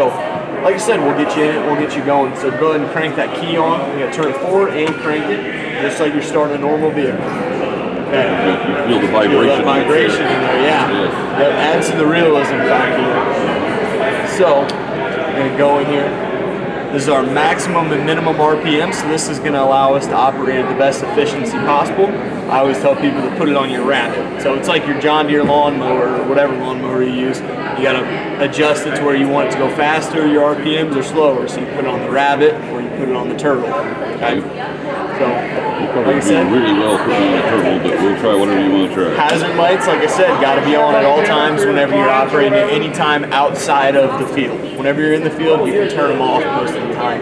So, like I said, we'll get you in, we'll get you going. So go ahead and crank that key on. You gotta turn it forward and crank it, just like you're starting a normal vehicle. Okay. You feel the vibration. Feel that vibration in there, yeah. Yes. That adds to the realism factor. So, I'm gonna go in here. This is our maximum and minimum RPM, so this is going to allow us to operate at the best efficiency possible. I always tell people to put it on your Rabbit. So it's like your John Deere lawnmower or whatever lawnmower you use. You got to adjust it to where you want it to go faster, your RPMs are slower. So you put it on the Rabbit or you put it on the Turtle. Okay? So, like I said, really well put on the Turtle, but we'll try whatever you want to try. Hazard lights, like I said, got to be on at all times whenever you're operating at any time outside of the field. Whenever you're in the field, you can turn them off most of the time.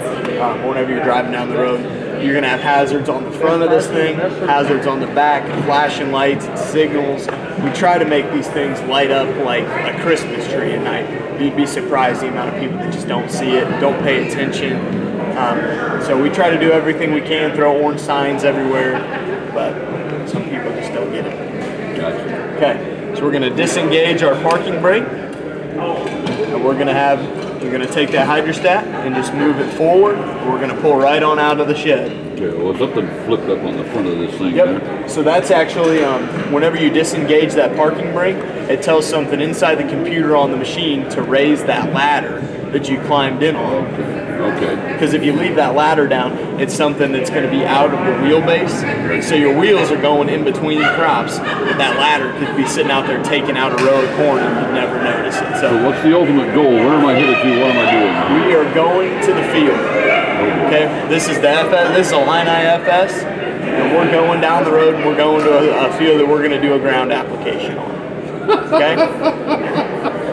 Whenever you're driving down the road, you're going to have hazards on the front of this thing, hazards on the back, flashing lights, and signals. We try to make these things light up like a Christmas tree at night. You'd be surprised the amount of people that just don't see it, don't pay attention. So we try to do everything we can, throw orange signs everywhere, but some people just don't get it. Gotcha. Okay, so we're going to disengage our parking brake, and we're going to take that hydrostat and just move it forward. We're going to pull right on out of the shed. Okay, well, something flipped up on the front of this thing. Yep. There. So that's actually, whenever you disengage that parking brake, it tells something inside the computer on the machine to raise that ladder that you climbed in on. Okay. Because if you leave that ladder down, it's something that's going to be out of the wheelbase. So your wheels are going in between crops. That ladder could be sitting out there taking out a row of corn and you'd never notice it. So what's the ultimate goal? Where am I headed to? What am I doing? We are going to the field. Okay, this is the FS, this is Illini FS, and we're going down the road and we're going to a field that we're going to do a ground application on. Okay?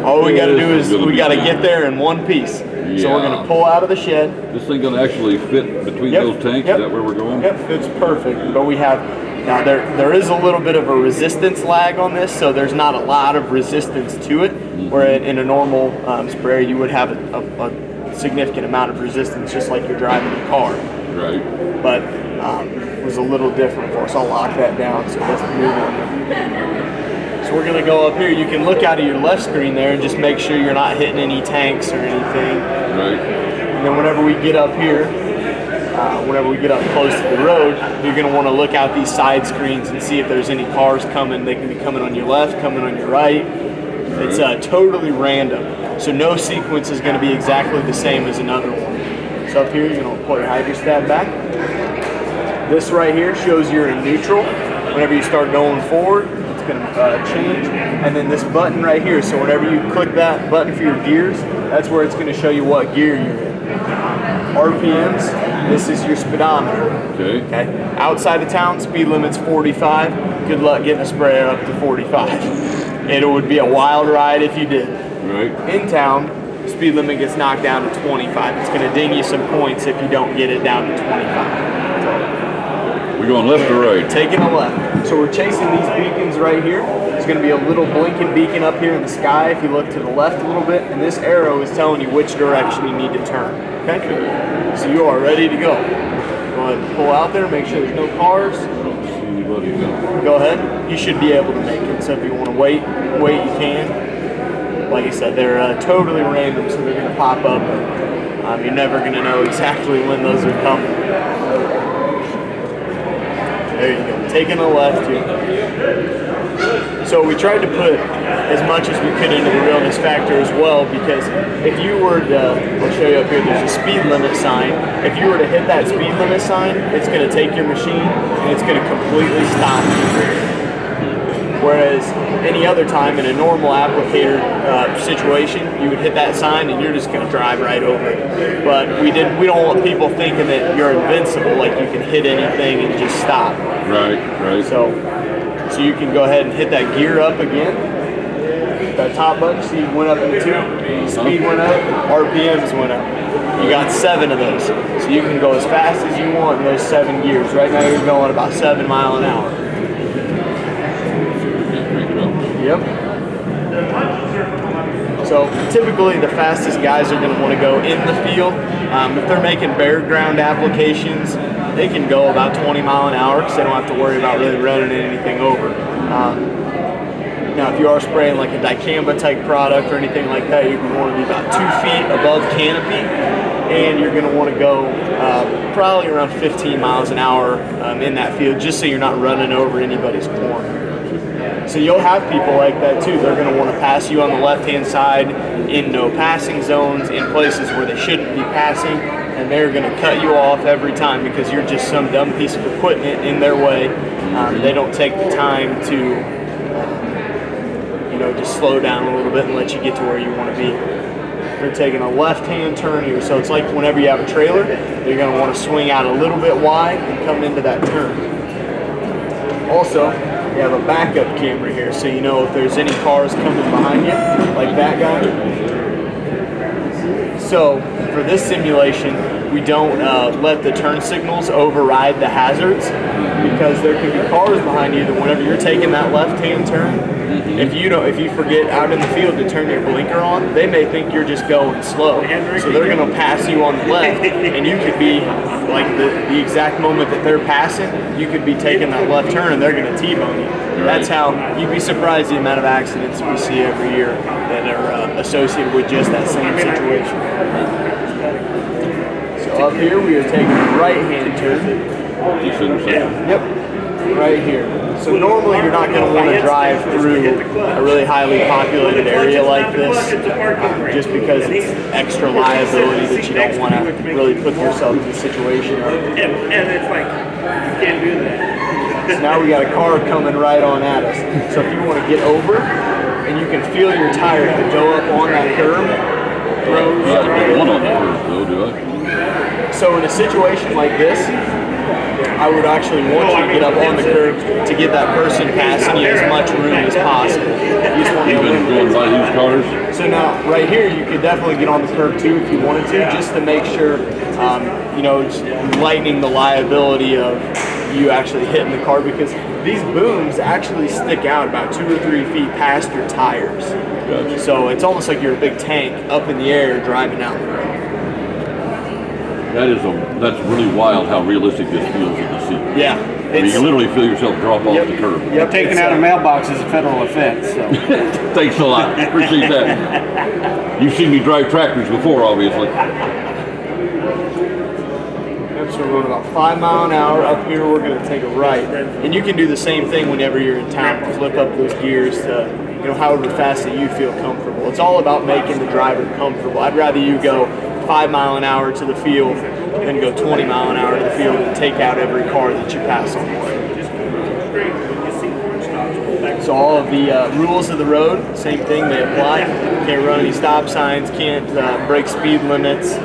All we got to do is we got to get there in one piece. Yeah. So we're going to pull out of the shed. This thing going to actually fit between those tanks? Yep. Is that where we're going? Yep, fits perfect. But we have, now there is a little bit of a resistance lag on this, so there's not a lot of resistance to it, where in a normal sprayer you would have a significant amount of resistance just like you're driving a car. Right. But it was a little different for us. I'll lock that down so let's move on. So we're going to go up here. You can look out of your left screen there and just make sure you're not hitting any tanks or anything. Right. And then whenever we get up here, whenever we get up close to the road, you're going to want to look out these side screens and see if there's any cars coming. They can be coming on your left, coming on your right. It's totally random. So no sequence is going to be exactly the same as another one. So up here, you're going to pull your hydrostat back. This right here shows you're in neutral. Whenever you start going forward, it's going to change. And then this button right here, so whenever you click that button for your gears, that's where it's going to show you what gear you're in. RPMs, this is your speedometer. Okay. Outside of town, speed limit's 45. Good luck getting a sprayer up to 45. It would be a wild ride if you did. Right. In town, speed limit gets knocked down to 25. It's going to ding you some points if you don't get it down to 25. We're going left or right? Taking a left. So we're chasing these beacons right here. There's going to be a little blinking beacon up here in the sky if you look to the left a little bit, and this arrow is telling you which direction you need to turn. Okay? So you are ready to go. Go ahead and pull out there, make sure there's no cars. I don't see anybody. Go ahead. You should be able to make it. So if you want to wait, you can. Like I said, they're totally random, so they're going to pop up. You're never going to know exactly when those are coming. There you go. Taking a left here. So we tried to put as much as we could into the realness factor as well, because if you were to, I'll show you up here, there's a speed limit sign. If you were to hit that speed limit sign, it's going to take your machine and it's going to completely stop you. Whereas any other time in a normal applicator situation, you would hit that sign and you're just going to drive right over it. But we don't want people thinking that you're invincible, like you can hit anything and just stop. Right, right. So you can go ahead and hit that gear up again. That top button, see, went up in 2. Speed went up, RPMs went up. You got 7 of those. So you can go as fast as you want in those 7 gears. Right now you're going about 7 miles an hour. Yep. So typically the fastest guys are going to want to go in the field. If they're making bare ground applications, they can go about 20 miles an hour because they don't have to worry about really running anything over. Now, if you are spraying like a dicamba type product or anything like that, you're going to want to be about 2 feet above canopy, and you're going to want to go probably around 15 miles an hour in that field, just so you're not running over anybody's corn. So you'll have people like that too. They're going to want to pass you on the left-hand side in no passing zones, in places where they shouldn't be passing, and they're going to cut you off every time because you're just some dumb piece of equipment in their way. They don't take the time to, you know, just slow down a little bit and let you get to where you want to be. You're taking a left-hand turn here, so it's like whenever you have a trailer, you're going to want to swing out a little bit wide and come into that turn. Also, you have a backup camera here, so you know if there's any cars coming behind you, like that guy. So for this simulation, we don't let the turn signals override the hazards, because there could be cars behind you that whenever you're taking that left-hand turn, if you forget out in the field to turn your blinker on, they may think you're just going slow. So they're going to pass you on the left, and you could be like the exact moment that they're passing, you could be taking that left turn and they're going to T-bone you. That's how you'd be surprised the amount of accidents we see every year that are associated with just that same situation. So up here we are taking a right-hand turn. Yep, right here. So normally you're not going to want to drive through a really highly populated area like this, just because it's extra liability that you don't want to really put yourself in a situation. And it's like, you can't do that. So now we got a car coming right on at us. So if you want to get over, and you can feel your tire go up on that curb. So in a situation like this, I would actually want you to get up on the curb to get that person passing you as much room as possible. You just want to going by these cars? So now, right here, you could definitely get on the curb too if you wanted to, just to make sure, you know, just lightening the liability of you actually hitting the car, because these booms actually stick out about 2 or 3 feet past your tires. Gotcha. So it's almost like you're a big tank up in the air driving down the road. That's really wild how realistic this feels in the seat. Yeah. I mean, you can literally feel yourself drop off the curb. Yep, taking out a mailbox is a federal offense. So. Thanks a lot. Appreciate that. You've seen me drive tractors before, obviously. So we're going about 5 miles an hour. Up here, we're going to take a right. And you can do the same thing whenever you're in town. Flip up those gears to, you know, however fast that you feel comfortable. It's all about making the driver comfortable. I'd rather you go 5 miles an hour to the field than go 20 miles an hour to the field and take out every car that you pass on the way. So all of the rules of the road, same thing, they apply. Can't run any stop signs, can't break speed limits.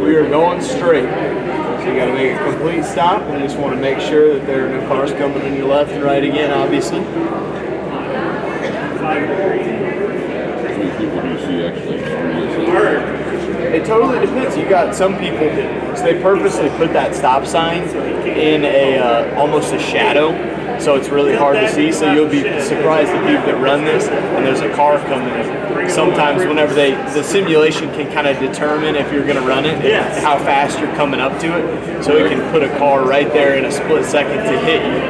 We are going straight. So you got to make a complete stop, and just want to make sure that there are no cars coming on your left and right again, obviously. How many people do you see actually It totally depends. You got some people, so they purposely put that stop sign in a almost a shadow, so it's really hard to see. So you'll be surprised the people that run this, and there's a car coming. Sometimes whenever the simulation can kind of determine if you're going to run it, how fast you're coming up to it. So it can put a car right there in a split second to hit you.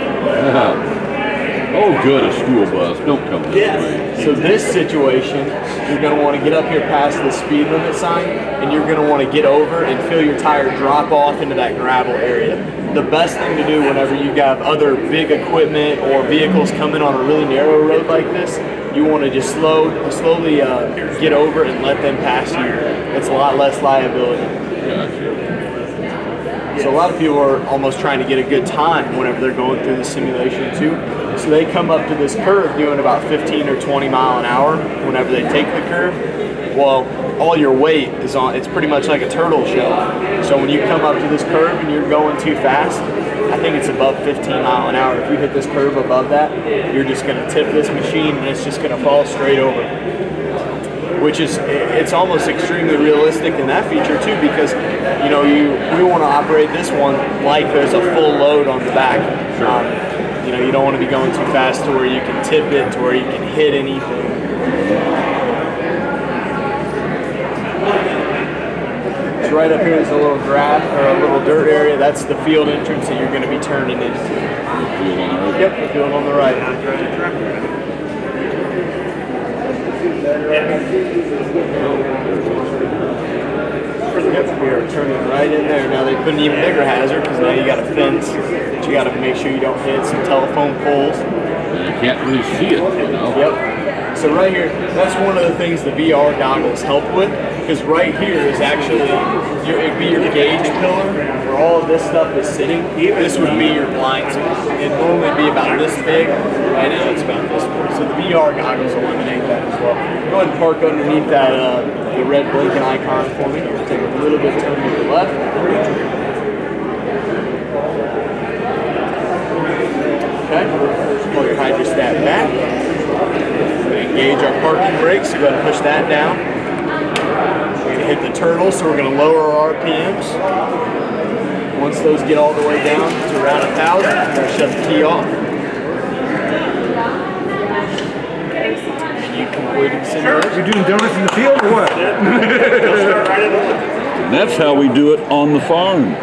Oh, good, a school bus. Don't come this way. So this situation, you're going to want to get up here past the speed limit sign, and you're going to want to get over and feel your tire drop off into that gravel area. The best thing to do whenever you have other big equipment or vehicles coming on a really narrow road like this, you want to just slowly get over and let them pass you. It's a lot less liability. Gotcha. So a lot of people are almost trying to get a good time whenever they're going through the simulation too. So they come up to this curve doing about 15 or 20 miles an hour whenever they take the curve. Well, all your weight is on, it's pretty much like a turtle shell. So when you come up to this curve and you're going too fast, I think it's above 15 miles an hour. If you hit this curve above that, you're just going to tip this machine and it's just going to fall straight over. which is, it's almost extremely realistic in that feature too, because you know we want to operate this one like there's a full load on the back. You know, you don't want to be going too fast to where you can tip it, to where you can hit anything. So right up here is a little grass or a little dirt area. That's the field entrance that you're going to be turning into. Yep, the field on the right. Yep, we are turning right in there. Now they put an even bigger hazard because now you got a fence that you got to make sure you don't hit, some telephone poles. You can't really see it, you know. Yep. So right here, that's one of the things the VR goggles help with, because right here is actually, it'd be your gauge pillar where all of this stuff is sitting. This would be your blind spot. It'd normally be about this big. Right now it's about this big. So the VR goggles eliminate that as well. Go ahead and park underneath that the red blinking icon for me. Take a little bit of turn to the left. Okay. Pull your hydrostat back. Engage our parking brakes, so go ahead and push that down. We're going to hit the turtle, so we're going to lower our RPMs. Once those get all the way down to around 1,000, we're going to shut the key off. And you completed the simulation. You're doing donuts in the field or what? And that's how we do it on the farm.